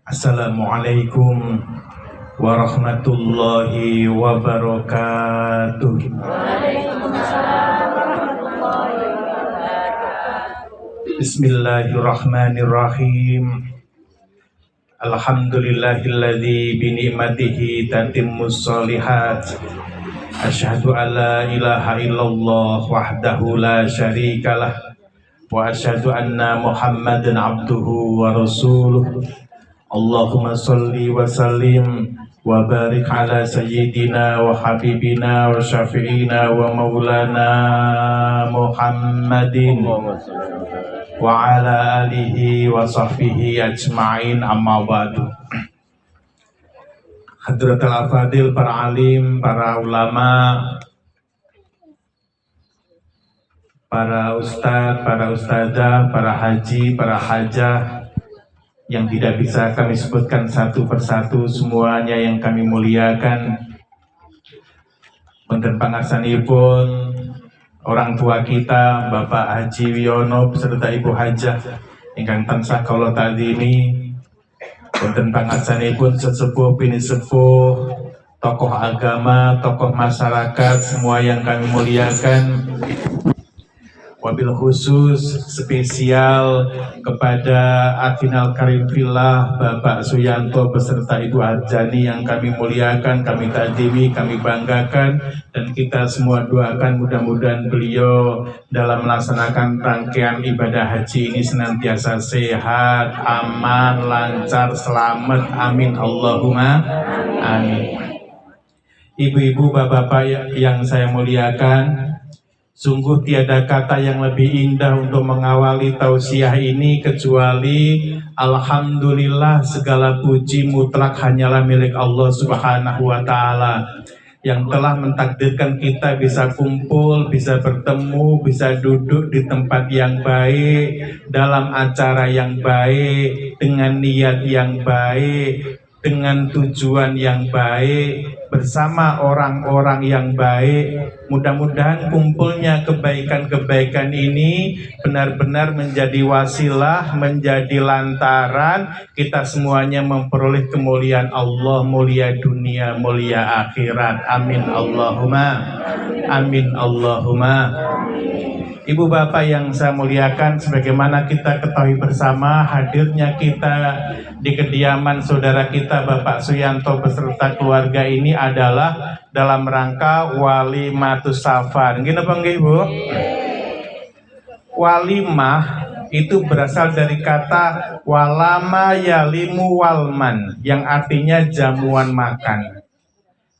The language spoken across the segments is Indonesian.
Assalamualaikum warahmatullahi wabarakatuh. Waalaikumsalam warahmatullahi wabarakatuh. Bismillahirrahmanirrahim. Alhamdulillahilladzi bi ni'matihi tatimmus sholihat. Asyhadu an la ilaha illallah wahdahu la syarikalah wa asyhadu anna Muhammadan abduhu wa rasuluh. Allahumma sholli wa sallim wa barik ala sayyidina wa habibina wa syafi'ina wa maulana Muhammadin wa ala alihi wa sahbihi ajma'in, amma ba'du. Hadratul afadil, para alim, para ulama, para ustadz, para ustadzah, para haji, para hajah yang tidak bisa kami sebutkan satu persatu, semuanya yang kami muliakan. Wonten pangarsanipun orang tua kita Bapak Haji Wiono beserta Ibu Hajah ingkang tansah kula ta'zimi. Wonten pangarsanipun sesepuh pinisepuh, tokoh agama, tokoh masyarakat, semua yang kami muliakan. Wabil khusus spesial kepada Afinal Karim Fillah Bapak Suyanto beserta Ibu Arjani yang kami muliakan, kami ta'zimi, kami banggakan, dan kita semua doakan mudah-mudahan beliau dalam melaksanakan rangkaian ibadah haji ini senantiasa sehat, aman, lancar, selamat. Amin Allahumma amin. Ibu-ibu, bapak-bapak yang saya muliakan, sungguh tiada kata yang lebih indah untuk mengawali tausiah ini kecuali alhamdulillah, segala puji mutlak hanyalah milik Allah Subhanahu wa Ta'ala yang telah mentakdirkan kita bisa kumpul, bisa bertemu, bisa duduk di tempat yang baik, dalam acara yang baik, dengan niat yang baik, dengan tujuan yang baik, bersama orang-orang yang baik. Mudah-mudahan kumpulnya kebaikan-kebaikan ini benar-benar menjadi wasilah, menjadi lantaran kita semuanya memperoleh kemuliaan Allah, mulia dunia, mulia akhirat. Amin Allahumma amin Allahumma. Ibu bapak yang saya muliakan, sebagaimana kita ketahui bersama, hadirnya kita di kediaman saudara kita Bapak Suyanto beserta keluarga ini adalah dalam rangka walimatus safar. Gini apa enggak Ibu? Walimah itu berasal dari kata walama yalimu walman, yang artinya jamuan makan.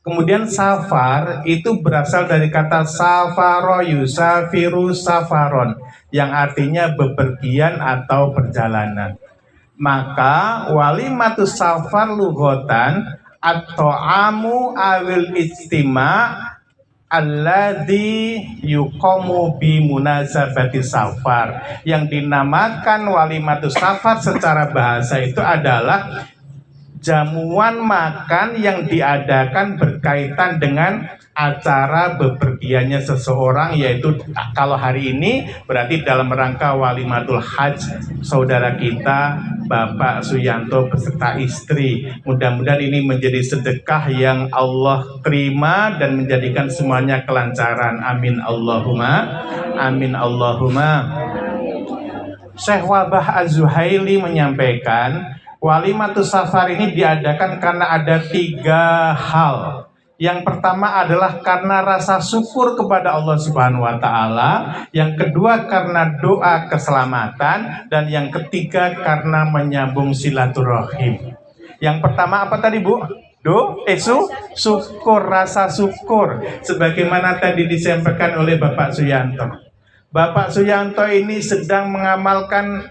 Kemudian safar itu berasal dari kata safaro yusafiru safaron, yang artinya bepergian atau perjalanan. Maka walimatus safar lughatan atau amu awil ijtima alladzi yuqamu bi munasabati safar. Yang dinamakan walimatus safar secara bahasa itu adalah jamuan makan yang diadakan berkaitan dengan acara bepergiannya seseorang, yaitu kalau hari ini berarti dalam rangka walimatul hajj saudara kita Bapak Suyanto beserta istri. Mudah-mudahan ini menjadi sedekah yang Allah terima dan menjadikan semuanya kelancaran. Amin Allahumma amin Allahumma. Syekh Wabah Az-Zuhaili menyampaikan walimatus safar ini diadakan karena ada 3 hal. Yang pertama adalah karena rasa syukur kepada Allah Subhanahu wa Ta'ala, yang kedua karena doa keselamatan, dan yang ketiga karena menyambung silaturahim. Yang pertama apa tadi Bu? Syukur, rasa syukur, sebagaimana tadi disampaikan oleh Bapak Suyanto. Bapak Suyanto ini sedang mengamalkan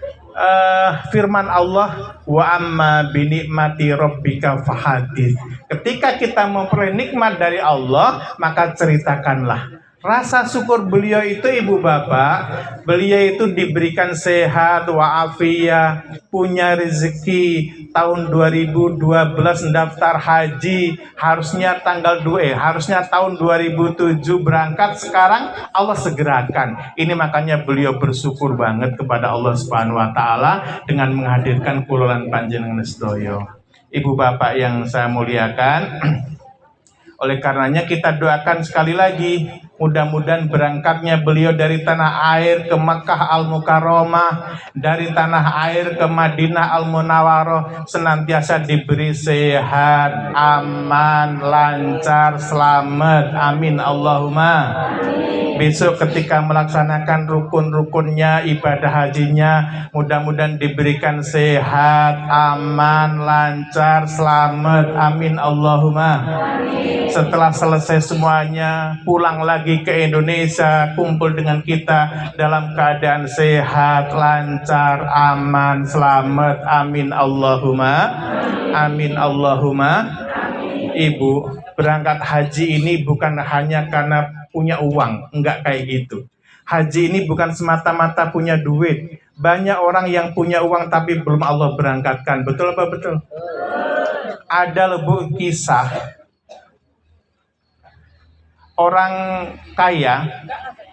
firman Allah, wa amma binikmati rabbika fahadits. Ketika kita memperoleh nikmat dari Allah, maka ceritakanlah. Rasa syukur beliau itu ibu bapak, beliau itu diberikan sehat wa'afiyah, punya rezeki tahun 2012 daftar haji, harusnya harusnya tahun 2007 berangkat, sekarang Allah segerakan. Ini makanya beliau bersyukur banget kepada Allah Subhanahu wa taala dengan menghadirkan kulolan panjenengan sedoyo. Ibu bapak yang saya muliakan, oleh karenanya kita doakan sekali lagi, mudah-mudahan berangkatnya beliau dari tanah air ke Makkah Al-Mukarramah, dari tanah air ke Madinah Al-Munawwaroh, senantiasa diberi sehat, aman, lancar, selamat. Amin Allahumma. Besok ketika melaksanakan rukun-rukunnya, ibadah hajinya, mudah-mudahan diberikan sehat, aman, lancar, selamat. Amin Allahumma. Setelah selesai semuanya, pulang lagi ke Indonesia, kumpul dengan kita dalam keadaan sehat, lancar, aman, selamat. Amin Allahumma. Amin Allahumma. Ibu, berangkat haji ini bukan hanya karena punya uang, enggak kayak gitu. Haji ini bukan semata-mata punya duit. Banyak orang yang punya uang tapi belum Allah berangkatkan. Betul apa betul? Ada lebu kisah orang kaya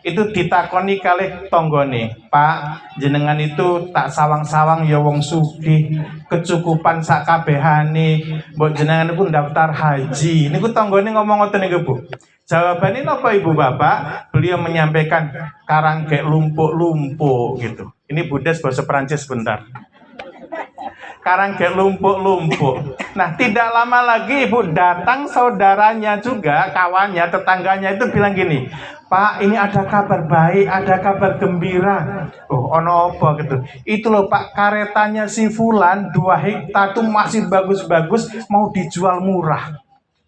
itu ditakoni kalih tonggone, Pak, jenengan itu tak sawang-sawang ya wong sugih, kecukupan sak kabehane, mbok jenengan iku daftar haji. Niku tonggone ngomong ngoten niku, Bu. Jawabannya apa ibu bapak? Beliau menyampaikan karang kayak lumpuk-lumpuk gitu. Ini Budes bahasa Perancis sebentar. Karang kayak lumpuk-lumpuk. Nah, tidak lama lagi ibu datang saudaranya juga, kawannya, tetangganya itu bilang gini, Pak, ini ada kabar baik, ada kabar gembira. Oh, ono apa gitu. Itu loh Pak, karetanya si Fulan 2 hektar itu masih bagus-bagus, mau dijual murah.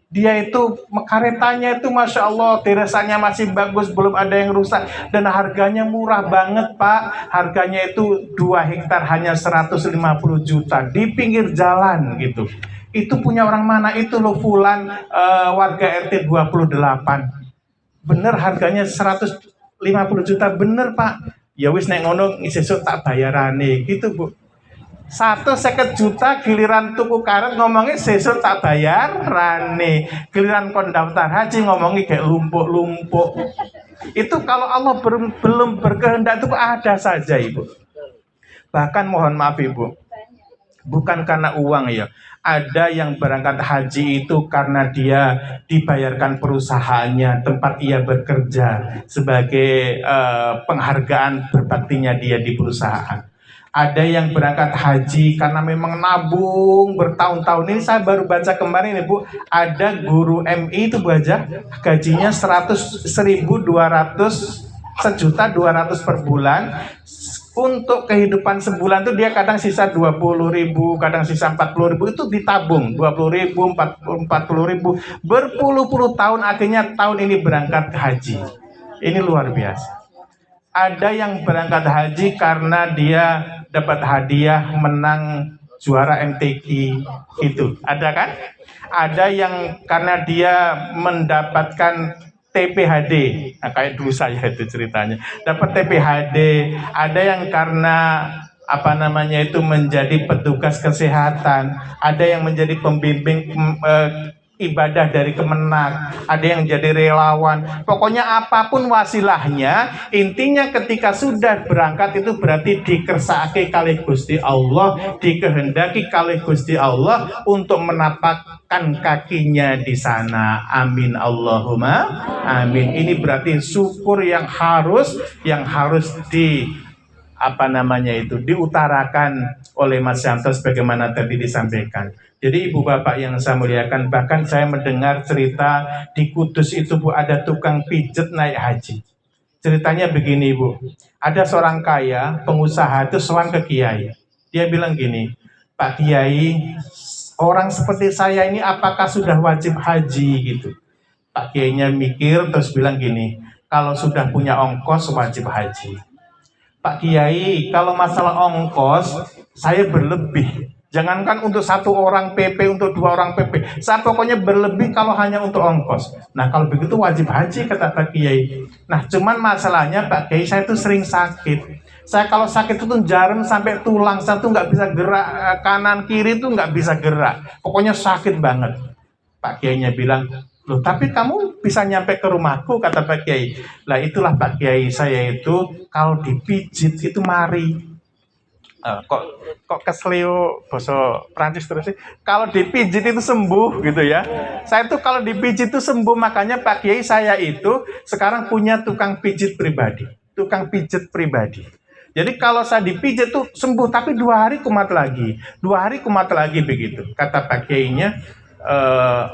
Dia itu karetanya itu Masya Allah, teresanya masih bagus, belum ada yang rusak, dan harganya murah banget Pak. Harganya itu 2 hektar hanya 150 juta di pinggir jalan gitu. Itu punya orang mana? Itu loh Fulan, warga RT 28. Bener harganya 150 juta, bener Pak. Ya wis nek ngono sesuk tak bayarane gitu Bu. 150 juta giliran tuku karet ngomongnya sesuk tak bayar rane, giliran kon daftar haji ngomongnya kayak lumpuk-lumpuk. Itu kalau Allah belum berkehendak itu ada saja Ibu. Bahkan mohon maaf Ibu, bukan karena uang ya, ada yang berangkat haji itu karena dia dibayarkan perusahaannya, tempat ia bekerja sebagai penghargaan berbaktinya dia di perusahaan. Ada yang berangkat haji karena memang nabung bertahun-tahun. Ini saya baru baca kemarin nih Bu, ada guru MI itu Bu aja, gajinya 1.200 1.200.000 per bulan. Untuk kehidupan sebulan tuh dia kadang sisa 20.000, kadang sisa 40.000, itu ditabung 20.000, 40.000, berpuluh-puluh tahun, akhirnya tahun ini berangkat haji. Ini luar biasa. Ada yang berangkat haji karena dia dapat hadiah menang juara MTQ itu, ada kan? Ada yang karena dia mendapatkan TPHD, nah, kayak dulu saya itu ceritanya, dapat TPHD. Ada yang karena itu menjadi petugas kesehatan, ada yang menjadi pembimbing ibadah dari Kemenak, ada yang jadi relawan. Pokoknya apapun wasilahnya, intinya ketika sudah berangkat itu berarti dikersakake kalih Gusti Allah, dikehendaki kalih Gusti Allah untuk menapakkan kakinya di sana. Amin Allahumma amin. Ini berarti syukur yang harus diutarakan oleh Mas Yanto sebagaimana tadi disampaikan. Jadi ibu bapak yang saya muliakan, bahkan saya mendengar cerita di Kudus itu Bu, ada tukang pijet naik haji. Ceritanya begini Bu, ada seorang kaya pengusaha itu sowan ke Kiai. Dia bilang gini, Pak Kiai, orang seperti saya ini apakah sudah wajib haji gitu? Pak Kiainya mikir terus bilang gini, kalau sudah punya ongkos wajib haji. Pak Kiai, kalau masalah ongkos saya berlebih. Jangankan untuk 1 orang PP, untuk 2 orang PP. Saya pokoknya berlebih kalau hanya untuk ongkos. Nah kalau begitu wajib haji kata Pak Kiai. Nah cuman masalahnya Pak Kiai, saya itu sering sakit. Saya kalau sakit itu jarum sampai tulang, saya tuh nggak bisa gerak, kanan kiri tuh nggak bisa gerak. Pokoknya sakit banget. Pak Kiainya bilang, loh tapi kamu bisa nyampe ke rumahku kata Pak Kiai. Lah itulah Pak Kiai, saya itu kalau dipijit itu mari. Kok kesleo bahasa Prancis terus sih. Kalau dipijit itu sembuh gitu ya. Saya tuh kalau dipijit itu sembuh, makanya Pak Kiai saya itu sekarang punya tukang pijit pribadi. Tukang pijit pribadi. Jadi kalau saya dipijit tuh sembuh, tapi 2 hari kumat lagi. 2 hari kumat lagi begitu. Kata Pak Kiainya,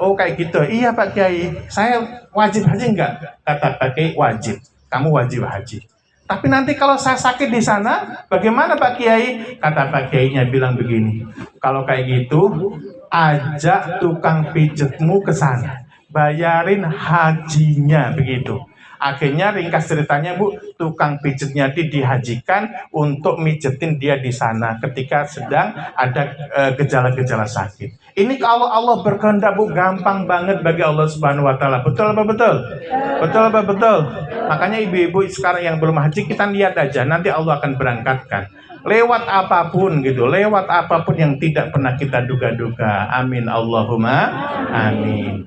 oh kayak gitu. Iya Pak Kiai, saya wajib haji enggak? Kata Pak Kiai, wajib. Kamu wajib haji. Tapi nanti kalau saya sakit di sana, bagaimana Pak Kiai? Kata Pak Kiainya bilang begini, kalau kayak gitu, ajak tukang pijetmu ke sana, bayarin hajinya begitu. Akhirnya ringkas ceritanya Bu, tukang pijetnya dihajikan untuk mijetin dia di sana ketika sedang ada gejala-gejala sakit. Ini kalau Allah berkehendak Bu, gampang banget bagi Allah Subhanahu wa taala. Betul apa betul? Betul apa betul? Makanya ibu-ibu sekarang yang belum haji, kita lihat aja, nanti Allah akan berangkatkan. Lewat apapun gitu, lewat apapun yang tidak pernah kita duga-duga. Amin Allahumma amin.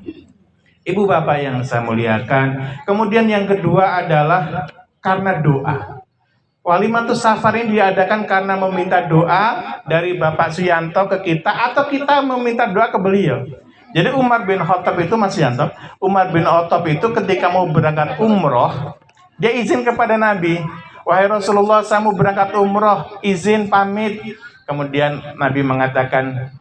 Ibu bapak yang saya muliakan, kemudian yang kedua adalah karena doa. Walimatus Safar ini diadakan karena meminta doa dari Bapak Suyanto ke kita, atau kita meminta doa ke beliau. Jadi Umar bin Khattab itu, Mas Suyanto, Umar bin Khattab itu ketika mau berangkat umroh, dia izin kepada Nabi, wahai Rasulullah, saya mau berangkat umroh, izin pamit. Kemudian Nabi mengatakan,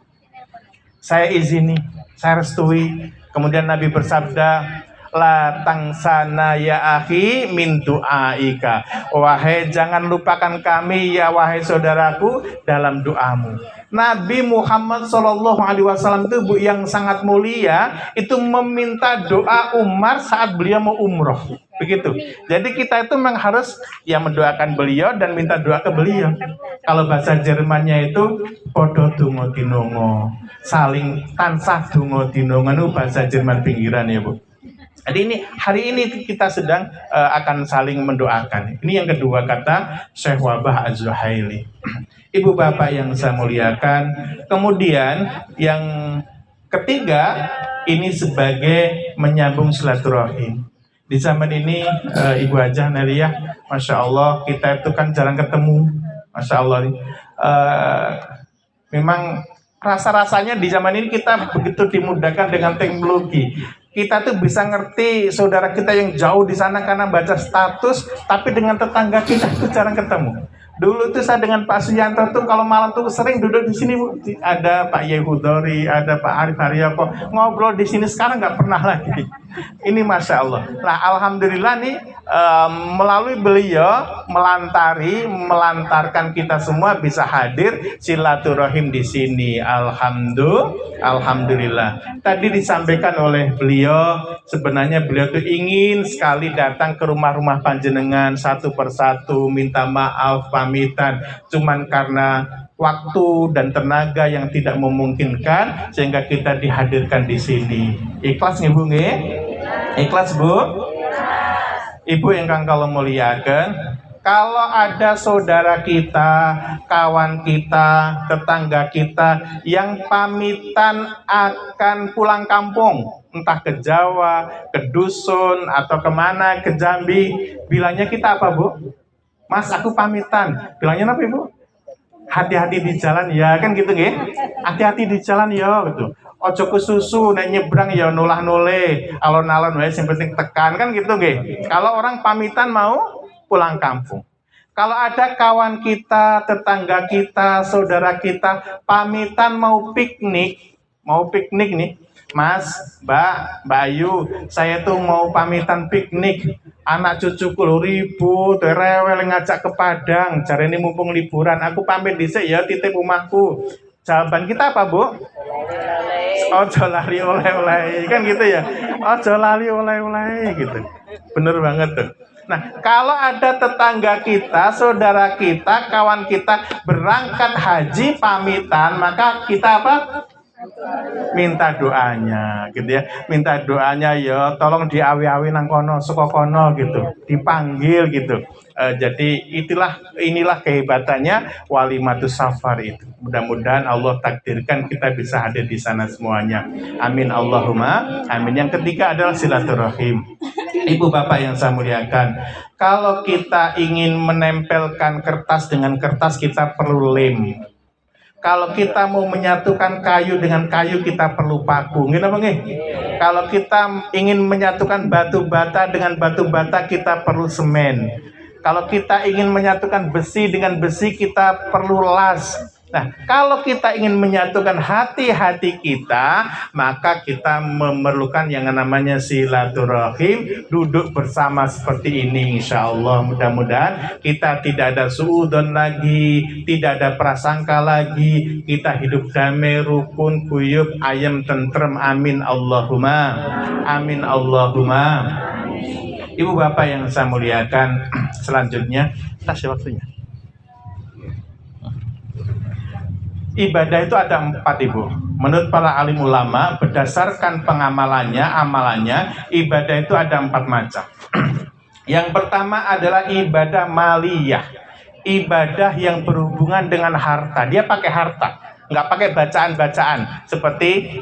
saya izini, saya restui. Kemudian Nabi bersabda, la tangsana ya akhi min du'aika. Wahai jangan lupakan kami ya wahai saudaraku dalam doamu. Nabi Muhammad SAW itu Bu yang sangat mulia, itu meminta doa Umar saat beliau mau umroh. Begitu. Jadi kita itu memang harus ya mendoakan beliau dan minta doa ke beliau. Kalau bahasa Jermannya itu podo dungo dinongo, saling tansah dungo dinongo, itu bahasa Jerman pinggiran ya Bu. Jadi ini hari ini kita sedang akan saling mendoakan. Ini yang kedua kata Syekh Wabah Az-Zuhaili. Ibu bapak yang saya muliakan. Kemudian yang ketiga ini sebagai menyambung silaturahim. Di zaman ini Ibu Hajah Naliyah, Masya Allah kita itu kan jarang ketemu. Masya Allah. Memang rasa-rasanya di zaman ini kita begitu dimudahkan dengan teknologi. Kita tuh bisa ngerti saudara kita yang jauh di sana karena baca status, tapi dengan tetangga kita tuh jarang ketemu. Dulu tuh saya dengan Pak Suyanto tuh kalau malam tuh sering duduk di sini Bu. Ada Pak Yehudori, ada Pak Arif Haryopo, ngobrol di sini. Sekarang nggak pernah lagi. Ini Masya Allah. Nah Alhamdulillah nih melalui beliau melantarkan kita semua bisa hadir silaturahim di sini. Alhamdulillah. Tadi disampaikan oleh beliau, sebenarnya beliau tuh ingin sekali datang ke rumah-rumah panjenengan satu persatu, minta maaf, pamitan. Cuman karena waktu dan tenaga yang tidak memungkinkan sehingga kita dihadirkan di sini. Ikhlas nih Bu nggih? Ikhlas Bu? Ibu yang kalau muliakan, kalau ada saudara kita, kawan kita, tetangga kita yang pamitan akan pulang kampung, entah ke Jawa, ke dusun, atau kemana, ke Jambi, bilangnya kita apa Bu? Mas aku pamitan, bilangnya apa Ibu? Hati-hati di jalan ya, kan gitu nggih? Hati-hati di jalan ya gitu. Ojo kesusu nek nyebrang ya nulah-nule, alon-alon wae sing penting tekan, kan gitu nggih. Kalau orang pamitan mau pulang kampung. Kalau ada kawan kita, tetangga kita, saudara kita pamitan mau piknik nih. Mas, Mbak Ayu, saya tuh mau pamitan piknik. Anak cucuku ribut, rewel ngajak ke Padang. Cari ini mumpung liburan, aku pamit dhisik ya titip rumahku. Jawaban kita apa, Bu? Ojo lari oleh-oleh, kan gitu ya. Ojo lari oleh-oleh gitu. Bener banget tuh. Nah, kalau ada tetangga kita, saudara kita, kawan kita berangkat haji pamitan, maka kita apa? Minta doanya, gitu ya. Minta doanya ya, tolong diawi-awi nang kono, saka kono gitu. Dipanggil gitu. Jadi inilah kehebatannya walimatus safar itu. Mudah-mudahan Allah takdirkan kita bisa hadir di sana semuanya. Amin Allahumma amin. Yang ketiga adalah silaturahim. Ibu bapak yang saya muliakan, kalau kita ingin menempelkan kertas dengan kertas, kita perlu lem. Kalau kita mau menyatukan kayu dengan kayu, kita perlu paku. Gitu apa nggih? Kalau kita ingin menyatukan batu bata dengan batu bata, kita perlu semen. Kalau kita ingin menyatukan besi dengan besi, kita perlu las. Nah, kalau kita ingin menyatukan hati-hati kita, maka kita memerlukan yang namanya silaturahim, duduk bersama seperti ini. Insya Allah, mudah-mudahan kita tidak ada suudzon lagi, tidak ada prasangka lagi, kita hidup damai, rukun, guyub, ayem, tentrem. Amin Allahumma amin Allahumma. Ibu bapak yang saya muliakan, selanjutnya kasih waktunya. Ibadah itu ada 4, Ibu. Menurut para alim ulama, berdasarkan amalannya, ibadah itu ada 4 macam. Yang pertama adalah ibadah maliyah. Ibadah yang berhubungan dengan harta. Dia pakai harta, nggak pakai bacaan-bacaan. Seperti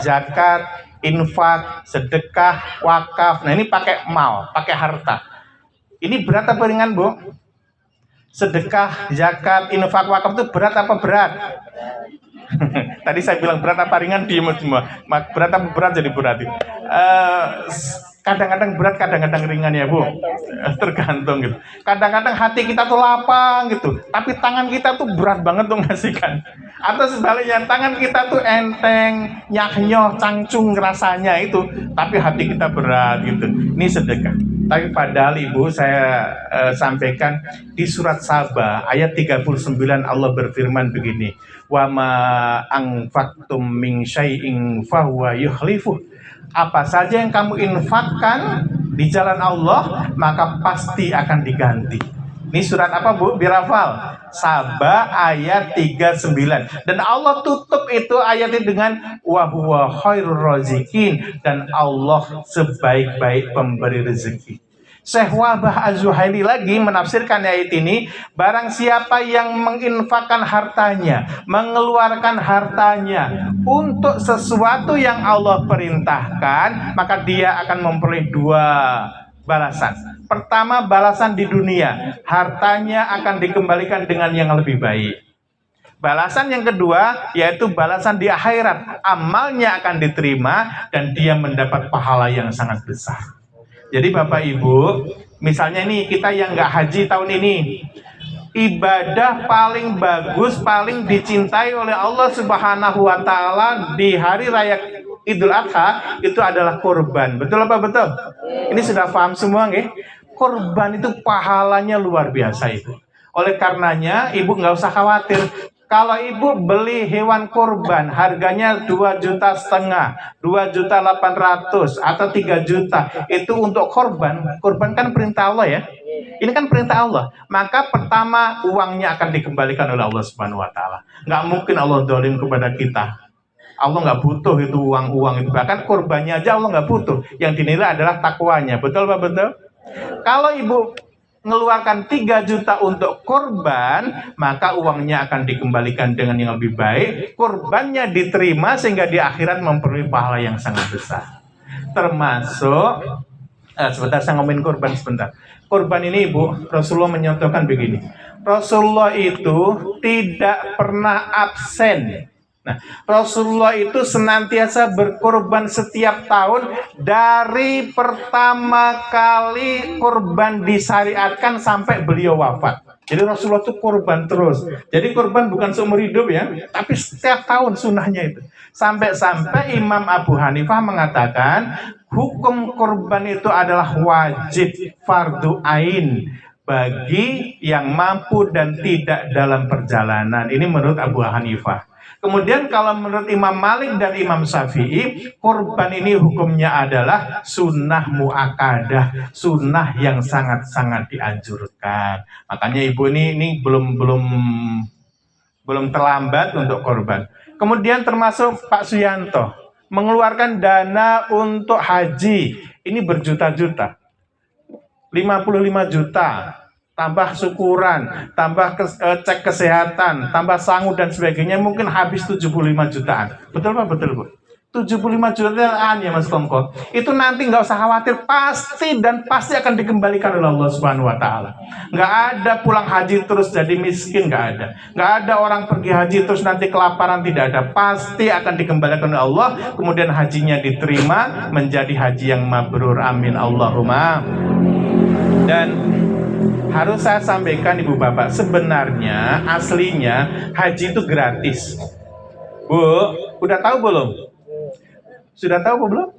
zakat, infak, sedekah, wakaf. Nah, ini pakai mal, pakai harta. Ini berat apa ringan, Bu? Sedekah, zakat, infak, wakaf itu berat apa berat? Tadi saya bilang berat apa ringan, diem semua. Berat apa berat jadi berat. Kadang-kadang berat, kadang-kadang ringan ya Bu. Tergantung gitu. Kadang-kadang hati kita tuh lapang gitu, tapi tangan kita tuh berat banget tuh ngasihkan. Atau sebaliknya, tangan kita tuh enteng, nyah-nyoh, cangcung rasanya itu, tapi hati kita berat gitu. Ini sedekah. Tapi padahal Ibu, saya sampaikan di surat Saba ayat 39 Allah berfirman begini, wa ma anfaqtum min syai'in fahuwa yukhlifuh. Apa saja yang kamu infakkan di jalan Allah, maka pasti akan diganti. Ini surat apa Bu? Birafal. Saba ayat 39. Dan Allah tutup itu ayatnya dengan wa huwa khairur razikin, dan Allah sebaik-baik pemberi rezeki. Syekh Wahbah Az-Zuhaili lagi menafsirkan ayat ini, barang siapa yang menginfakkan hartanya, mengeluarkan hartanya untuk sesuatu yang Allah perintahkan, maka dia akan memperoleh 2 balasan. Pertama, balasan di dunia, hartanya akan dikembalikan dengan yang lebih baik. Balasan yang kedua, yaitu balasan di akhirat, amalnya akan diterima dan dia mendapat pahala yang sangat besar. Jadi Bapak Ibu, misalnya nih kita yang nggak haji tahun ini, ibadah paling bagus, paling dicintai oleh Allah Subhanahu wa Ta'ala di hari raya Idul Adha itu adalah kurban. Betul apa betul? Ini sudah paham semua nggih? Kurban itu pahalanya luar biasa itu. Oleh karenanya Ibu nggak usah khawatir. Kalau Ibu beli hewan kurban harganya 2,5 juta, 2,800.000 atau 3 juta, itu untuk kurban. Kurban kan perintah Allah ya. Ini kan perintah Allah. Maka pertama uangnya akan dikembalikan oleh Allah Subhanahu wa Ta'ala. Nggak mungkin Allah dolim kepada kita. Allah nggak butuh itu uang itu. Bahkan kurbannya aja Allah nggak butuh. Yang dinilai adalah takwanya. Betul Pak? Betul? Kalau Ibu mengeluarkan 3 juta untuk kurban, maka uangnya akan dikembalikan dengan yang lebih baik. Kurbannya diterima sehingga di akhirat memperoleh pahala yang sangat besar. Termasuk, sebentar saya ngomongin kurban sebentar. Kurban ini Ibu, Rasulullah menyontohkan begini. Rasulullah itu tidak pernah absen. Nah, Rasulullah itu senantiasa berkorban setiap tahun dari pertama kali kurban disyariatkan sampai beliau wafat. Jadi Rasulullah itu kurban terus. Jadi kurban bukan seumur hidup ya, tapi setiap tahun sunnahnya itu. Sampai-sampai Imam Abu Hanifah mengatakan hukum kurban itu adalah wajib fardu ain bagi yang mampu dan tidak dalam perjalanan. Ini menurut Abu Hanifah. Kemudian kalau menurut Imam Malik dan Imam Syafi'i, kurban ini hukumnya adalah sunnah muakkadah, sunnah yang sangat-sangat dianjurkan. Makanya ibu ini belum terlambat untuk kurban. Kemudian termasuk Pak Suyanto mengeluarkan dana untuk haji, ini berjuta-juta, 55 juta. Tambah syukuran, tambah cek kesehatan, tambah sangu dan sebagainya, mungkin habis 75 jutaan. Betul Pak? Betul Bu? 75 jutaan ya Mas Kongko. Itu nanti nggak usah khawatir, pasti akan dikembalikan oleh Allah Subhanahu wa Ta'ala. Nggak ada pulang haji terus jadi miskin, nggak ada. Nggak ada orang pergi haji terus nanti kelaparan, tidak ada. Pasti akan dikembalikan oleh Allah, kemudian hajinya diterima menjadi haji yang mabrur. Amin Allahumma. Dan harus saya sampaikan Ibu Bapak, sebenarnya aslinya haji itu gratis. Bu, udah tahu belum? Sudah tahu belum?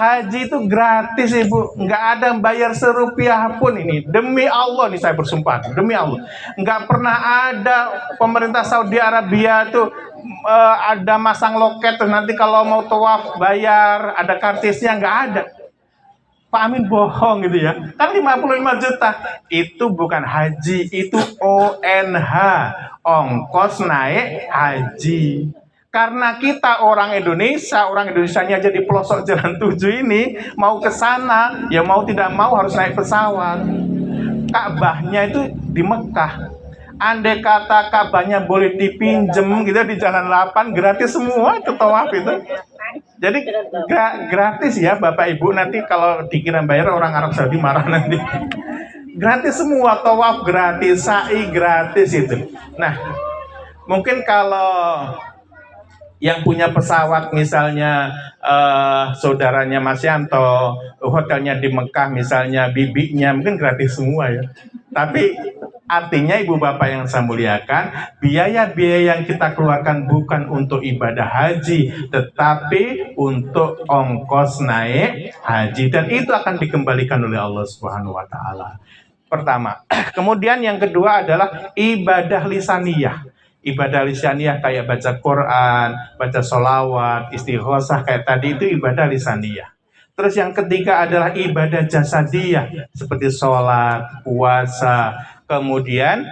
Haji itu gratis Ibu, nggak ada bayar serupiah pun ini. Demi Allah nih saya bersumpah, demi Allah. Nggak pernah ada pemerintah Saudi Arabia tuh ada masang loket nanti kalau mau tawaf bayar, ada kartisnya, nggak ada. Pak Amin bohong gitu ya. Kan 55 juta. Itu bukan haji, itu ONH. Ongkos naik haji. Karena kita orang Indonesianya aja di pelosok jalan 7 ini, mau ke sana, ya mau tidak mau harus naik pesawat. Ka'bahnya itu di Mekah. Andai kata Ka'bahnya boleh dipinjem gitu di jalan 8, gratis semua ke tawaf itu. Jadi gratis ya Bapak Ibu, nanti kalau dikira bayar orang Arab Saudi marah nanti. Gratis semua, tawaf gratis, sa'i gratis itu. Nah, mungkin kalau yang punya pesawat misalnya saudaranya Mas Yanto, hotelnya di Mekah misalnya, bibinya mungkin gratis semua ya. Tapi artinya Ibu Bapak yang saya muliakan, biaya-biaya yang kita keluarkan bukan untuk ibadah haji, tetapi untuk ongkos naik haji, dan itu akan dikembalikan oleh Allah Subhanahu wa Ta'ala. Pertama. Kemudian yang kedua adalah ibadah lisaniyah. Ibadah lisaniyah kayak baca Quran, baca sholawat, istighosah kayak tadi, itu ibadah lisaniyah. Terus yang ketiga adalah ibadah jasadiyah seperti sholat, puasa, kemudian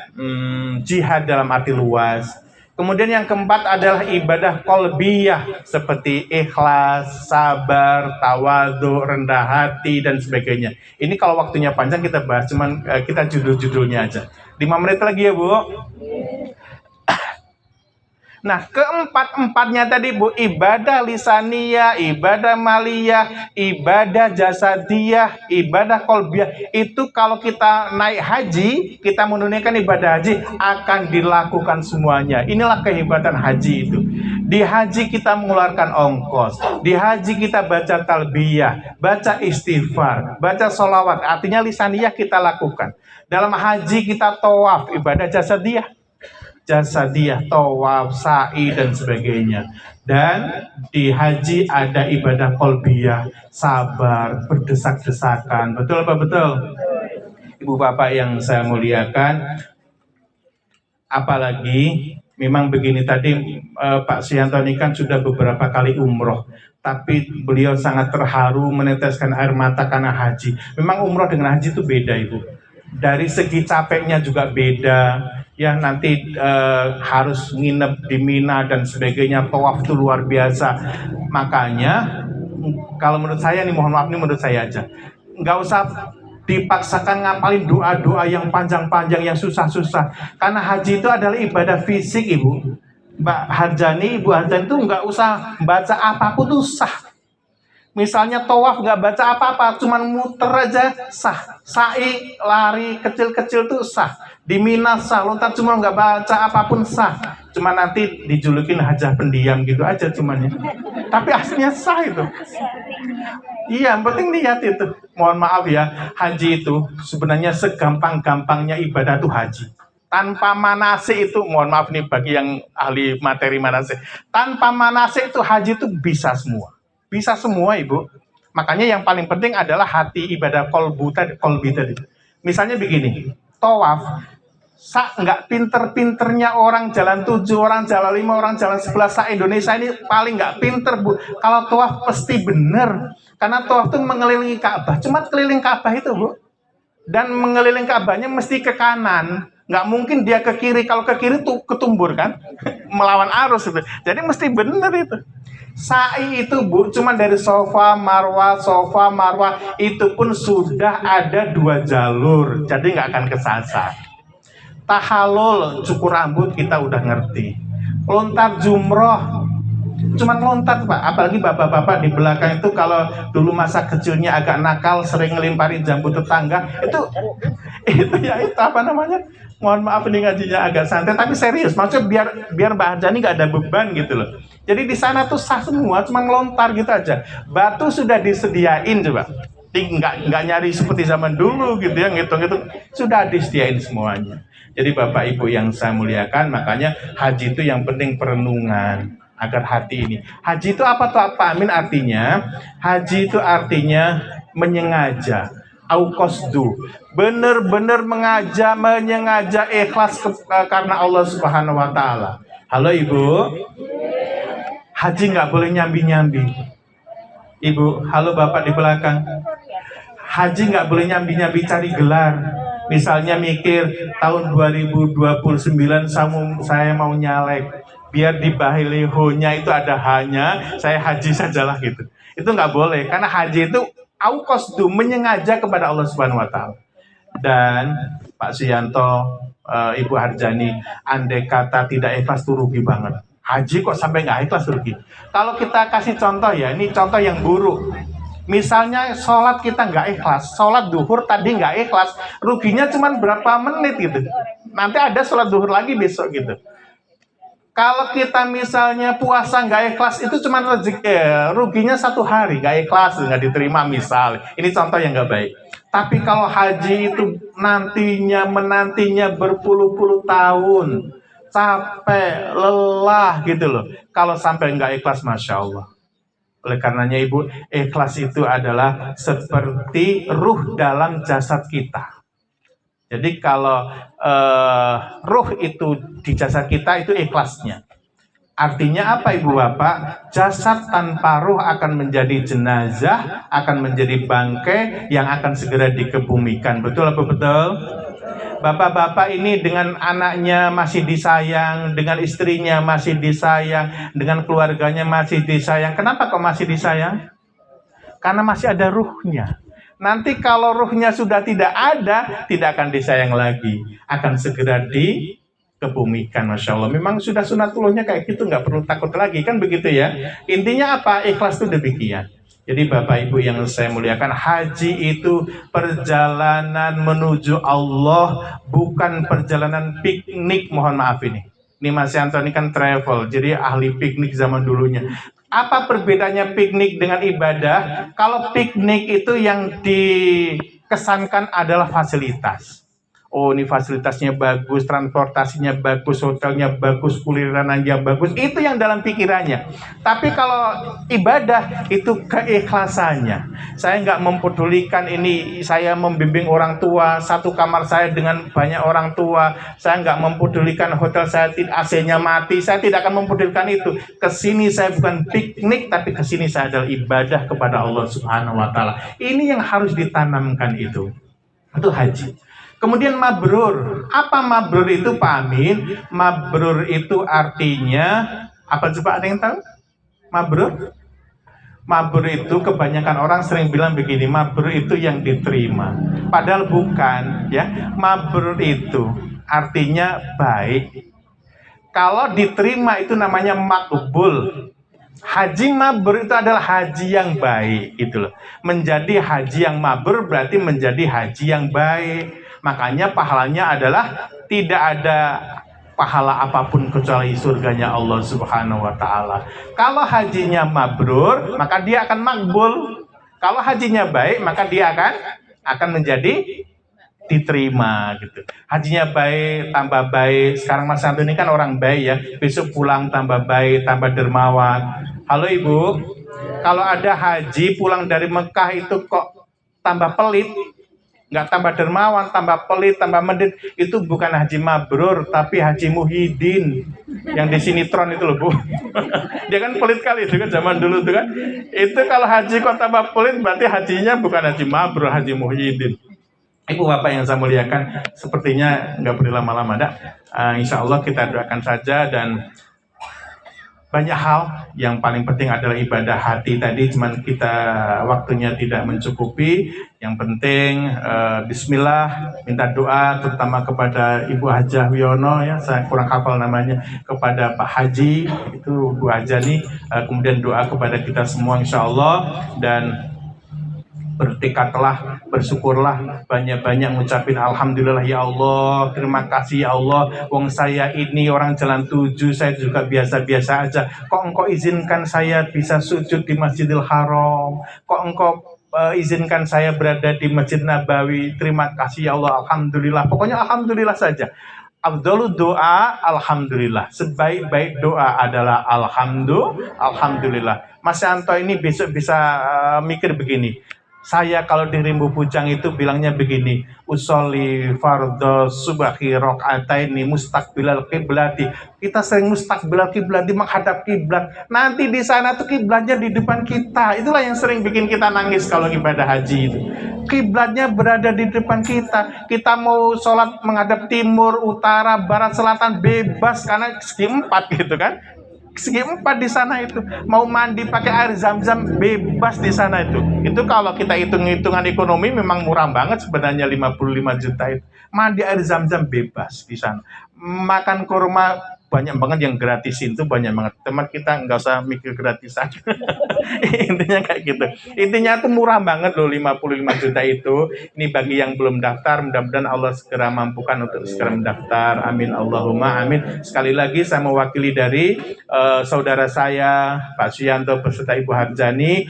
jihad dalam arti luas. Kemudian yang keempat adalah ibadah qalbiyah seperti ikhlas, sabar, tawadhu, rendah hati dan sebagainya. Ini kalau waktunya panjang kita bahas, cuman kita judul-judulnya aja. 5 menit lagi ya Bu. Nah, keempat-empatnya tadi Bu, ibadah lisaniyah, ibadah maliyah, ibadah jasadiyah, ibadah qalbiyah, itu kalau kita naik haji, kita menunaikan ibadah haji, akan dilakukan semuanya. Inilah kehebatan haji itu. Di haji kita mengeluarkan ongkos, di haji kita baca talbiyah, baca istighfar, baca sholawat, artinya lisaniyah kita lakukan. Dalam haji kita tawaf, ibadah jasadiyah, tawaf, sa'i dan sebagainya. Dan di haji ada ibadah qalbiyah, sabar, berdesak-desakan. Betul apa betul? Ibu Bapak yang saya muliakan, apalagi memang begini tadi Pak Suyanto ini kan sudah beberapa kali umroh, tapi beliau sangat terharu meneteskan air mata karena haji. Memang umroh dengan haji itu beda Ibu. Dari segi capeknya juga beda. Ya nanti harus nginep di Mina dan sebagainya, tawaf itu luar biasa. Makanya kalau menurut saya nih, mohon maaf nih menurut saya aja, nggak usah dipaksakan ngapalin doa-doa yang panjang-panjang, yang susah-susah. Karena haji itu adalah ibadah fisik Ibu. Ibu Harjani itu nggak usah baca apapun tuh sah. Misalnya tawaf nggak baca apa-apa, cuman muter aja sah. Sa'i, lari kecil-kecil tuh sah. Di Mina sah, lontar cuma nggak baca apapun sah. Cuma nanti dijulukin hajah pendiam gitu aja cuman ya. Tapi aslinya sah itu. Iya, yang penting niat itu. Mohon maaf ya, haji itu sebenarnya segampang-gampangnya ibadah tuh haji. Tanpa manasik itu, mohon maaf nih bagi yang ahli materi manasik. Tanpa manasik itu haji itu bisa semua. Bisa semua Ibu. Makanya yang paling penting adalah hati, ibadah kolbi tadi. Misalnya begini, tawaf, Nggak pinter-pinternya orang jalan 7, orang jalan 5, orang jalan 11, Indonesia ini paling nggak pinter, Bu. Kalau tawaf pasti bener. Karena tawaf itu mengelilingi Ka'bah. Cuma keliling Ka'bah itu, Bu. Dan mengelilingi Ka'bahnya mesti ke kanan. Nggak mungkin dia ke kiri. Kalau ke kiri tuh ketumbur kan. Melawan arus itu. Jadi mesti bener itu. Sa'i itu, Bu, cuma dari Safa Marwah, itu pun sudah ada 2 jalur. Jadi nggak akan kesasar. Tahallul, cukur rambut kita udah ngerti. Lontar jumroh, cuman lontar, Pak. Apalagi bapak-bapak di belakang itu kalau dulu masa kecilnya agak nakal, sering ngelimparin jambu tetangga, itu apa namanya? Mohon maaf ini ngajinya agak santai, tapi serius. Maksudnya biar Mbak Harjani nggak ada beban gitu loh. Jadi di sana tuh sah semua, cuma ngelontar gitu aja. Batu sudah disediain coba. Nggak nyari seperti zaman dulu gitu ya, ngitung-ngitung. Sudah disediain semuanya. Jadi Bapak Ibu yang saya muliakan, makanya haji itu yang penting perenungan agar hati ini. Haji itu apa tuh Pak Amin artinya? Haji itu artinya menyengaja, auqasdu. Benar-benar menyengaja ikhlas karena Allah Subhanahu wa taala. Halo Ibu. Haji nggak boleh nyambi-nyambi. Ibu, halo Bapak di belakang. Haji nggak boleh nyambi-nyambi cari gelar. Misalnya mikir tahun 2029 saya mau nyalek, biar di balihonya itu ada hanya saya haji sajalah gitu. Itu nggak boleh, karena haji itu auqasdu, menyengaja kepada Allah Subhanahu wa taala. Dan Pak Suyanto, Ibu Harjani, andai kata tidak ikhlas itu rugi banget. Haji kok sampai nggak ikhlas rugi. Kalau kita kasih contoh ya, ini contoh yang buruk. Misalnya sholat kita nggak ikhlas, sholat duhur tadi nggak ikhlas, ruginya cuma berapa menit gitu. Nanti ada sholat duhur lagi besok gitu. Kalau kita misalnya puasa nggak ikhlas, itu cuma ruginya 1 hari, nggak ikhlas, nggak diterima misal. Ini contoh yang nggak baik. Tapi kalau haji itu menantinya berpuluh-puluh tahun, capek, lelah gitu loh. Kalau sampai nggak ikhlas, Masya Allah. Oleh karenanya Ibu, ikhlas itu adalah seperti ruh dalam jasad kita. Jadi kalau ruh itu di jasad kita, itu ikhlasnya. Artinya apa Ibu Bapak? Jasad tanpa ruh akan menjadi jenazah, akan menjadi bangkai yang akan segera dikebumikan. Betul apa betul? Bapak-bapak ini dengan anaknya masih disayang, dengan istrinya masih disayang, dengan keluarganya masih disayang. Kenapa kok masih disayang? Karena masih ada ruhnya. Nanti kalau ruhnya sudah tidak ada, tidak akan disayang lagi. Akan segera dikebumikan, Masya Allah. Memang sudah sunatullahnya kayak gitu, nggak perlu takut lagi, kan begitu ya. Intinya apa? Ikhlas itu demikian. Jadi Bapak Ibu yang saya muliakan, haji itu perjalanan menuju Allah, bukan perjalanan piknik. Mohon maaf ini Mas Yanto ini kan travel, jadi ahli piknik zaman dulunya. Apa perbedaannya piknik dengan ibadah? Kalau piknik itu yang dikesankan adalah fasilitas. Oh, ini fasilitasnya bagus, transportasinya bagus, hotelnya bagus, kulinerannya bagus. Itu yang dalam pikirannya. Tapi kalau ibadah, itu keikhlasannya. Saya nggak mempedulikan ini, saya membimbing orang tua, satu kamar saya dengan banyak orang tua. Saya nggak mempedulikan hotel saya AC-nya mati. Saya tidak akan mempedulikan itu. Kesini saya bukan piknik, tapi kesini saya adalah ibadah kepada Allah Subhanahu wa taala. Ini yang harus ditanamkan itu. Itu haji. Kemudian mabrur. Apa mabrur itu Pak Amin? Mabrur itu artinya apa coba, ada yang tahu? Mabrur? Mabrur itu kebanyakan orang sering bilang begini, mabrur itu yang diterima. Padahal bukan, ya. Mabrur itu artinya baik. Kalau diterima itu namanya makbul. Haji mabrur itu adalah haji yang baik, gitu loh. Menjadi haji yang mabrur berarti menjadi haji yang baik. Makanya pahalanya adalah tidak ada pahala apapun kecuali surganya Allah Subhanahu wa taala. Kalau hajinya mabrur, maka dia akan makbul. Kalau hajinya baik, maka dia akan menjadi diterima gitu. Hajinya baik, tambah baik. Sekarang Mas Santo ini kan orang baik ya. Besok pulang tambah baik, tambah dermawan. Halo Ibu, kalau ada haji pulang dari Mekah itu kok tambah pelit, nggak tambah dermawan, tambah pelit, tambah mendit. Itu bukan haji mabrur, tapi haji Muhyiddin yang di sinetron itu loh Bu. Dia kan pelit kali itu kan zaman dulu tuh kan. Itu kalau haji kok tambah pelit berarti hajinya bukan haji mabrur, haji Muhyiddin. Ibu bapak yang saya muliakan, sepertinya nggak perlu lama-lama dah. Insya Allah kita doakan saja, dan banyak hal yang paling penting adalah ibadah hati tadi, cuman kita waktunya tidak mencukupi. Yang penting bismillah, minta doa terutama kepada Ibu Hajah Wiono ya, saya kurang hafal namanya, kepada Pak Haji itu Bu Hajah nih, kemudian doa kepada kita semua insya Allah, dan bertekadlah, bersyukurlah, banyak-banyak ngucapin alhamdulillah ya Allah, terima kasih ya Allah, wong saya ini orang jalan 7, saya juga biasa-biasa aja, kok engkau izinkan saya bisa sujud di Masjidil Haram, kok engkau izinkan saya berada di Masjid Nabawi, terima kasih ya Allah, alhamdulillah, pokoknya alhamdulillah saja. Afdhalu doa alhamdulillah, sebaik-baik doa adalah alhamdulillah. Mas Yanto ini besok bisa mikir begini, saya kalau di Rimbu Bujang itu bilangnya begini, usolli fardhu subahi rakaataini mustaqbilal qiblati. Kita sering mustaqbilal qiblati, menghadap kiblat. Nanti di sana tuh kiblatnya di depan kita. Itulah yang sering bikin kita nangis kalau ibadah haji itu. Kiblatnya berada di depan kita. Kita mau sholat menghadap timur, utara, barat, selatan bebas karena segi 4 gitu kan. Segi 4 di sana itu, mau mandi pakai air zam-zam bebas di sana itu. Itu kalau kita hitung-hitungan ekonomi memang murah banget sebenarnya, 55 juta itu. Mandi air zam-zam bebas di sana. Makan kurma banyak banget yang gratisin tuh, banyak banget. Teman kita nggak usah mikir gratisan. Intinya kayak gitu. Intinya tuh murah banget loh, 55 juta itu. Ini bagi yang belum daftar, mudah-mudahan Allah segera mampukan untuk segera mendaftar. Amin Allahumma amin. Sekali lagi saya mewakili dari saudara saya Pak Suyanto beserta Ibu Harjani,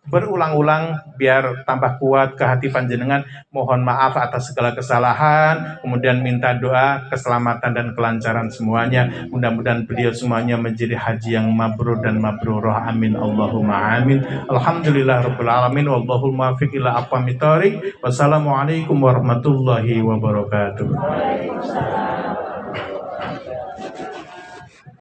berulang-ulang biar tambah kuat ke hati panjenengan, mohon maaf atas segala kesalahan, kemudian minta doa keselamatan dan kelancaran semuanya. Mudah-mudahan beliau semuanya menjadi haji yang mabrur dan mabrurah, amin Allahumma amin. Alhamdulillah rabbil alamin, wallahul muwaffiq ila aqwamit thoriq. Wassalamualaikum warahmatullahi wabarakatuh.